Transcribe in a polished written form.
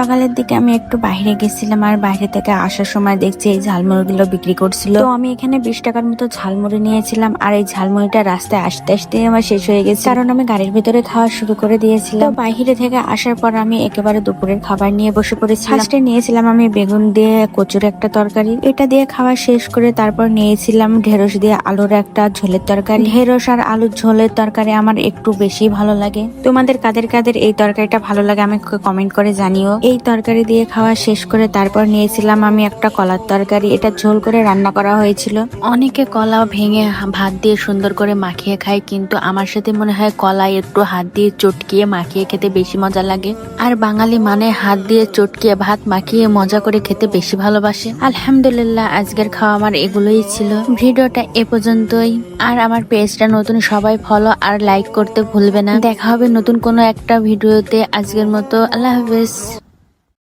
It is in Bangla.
সকালের দিকে আমি একটু বাইরে গেছিলাম, আর বাইরে থেকে আসার সময় দেখছি এই ঝালমুড়িগুলো বিক্রি করছিল। তো আমি এখানে 20 টাকার মতো ঝালমুড়ি নিয়েছিলাম, আর এই ঝালমুড়িটা রাস্তায় আসতে আসতে আমার শেষ হয়ে গেছে, কারণ আমি গাড়ির ভিতরে খাওয়া শুরু করে দিয়েছিলাম। তো বাইরে থেকে আসার পর আমি একেবারে দুপুরের খাবার নিয়ে বসে পড়েছি। ফার্স্টে নিয়েছিলাম আমি বেগুন দিয়ে কচুর একটা তরকারি, এটা দিয়ে খাওয়া শেষ করে তারপর নিয়েছিলাম ঢেঁড়স দিয়ে আলুর একটা ঝোলের তরকারি। ঢেঁড়স আর আলুর ঝোলের তরকারি আমার একটু বেশি ভালো লাগে। তোমাদের কাদের কাদের এই তরকারিটা ভালো লাগে আমি কমেন্ট করে জানিও। এই তরকারি দিয়ে খাওয়া শেষ করে তারপর নিয়েছিলাম আমি একটা কলার তরকারি, এটা ঝোল করে রান্না করা হয়েছিল। অনেকে কলা ভেঙে ভাত দিয়ে সুন্দর করে মাখিয়ে খায়, কিন্তু আমার সাথে মনে হয় কলা একটু হাত দিয়ে চটকিয়ে মাখিয়ে খেতে বেশি মজা লাগে। আর বাঙালি মানে হাত দিয়ে চটকিয়ে ভাত মাখিয়ে মজা করে খেতে বেশি ভালোবাসে। আলহামদুলিল্লাহ, আজকের খাওয়া আমার এগুলোই ছিল। ভিডিওটা এ পর্যন্তই। আর আমার পেজটা নতুন, সবাই ফলো আর লাইক করতে ভুলবে না। দেখা হবে নতুন কোনো একটা ভিডিওতে। আজকের মতো আল্লাহ হাফেজ।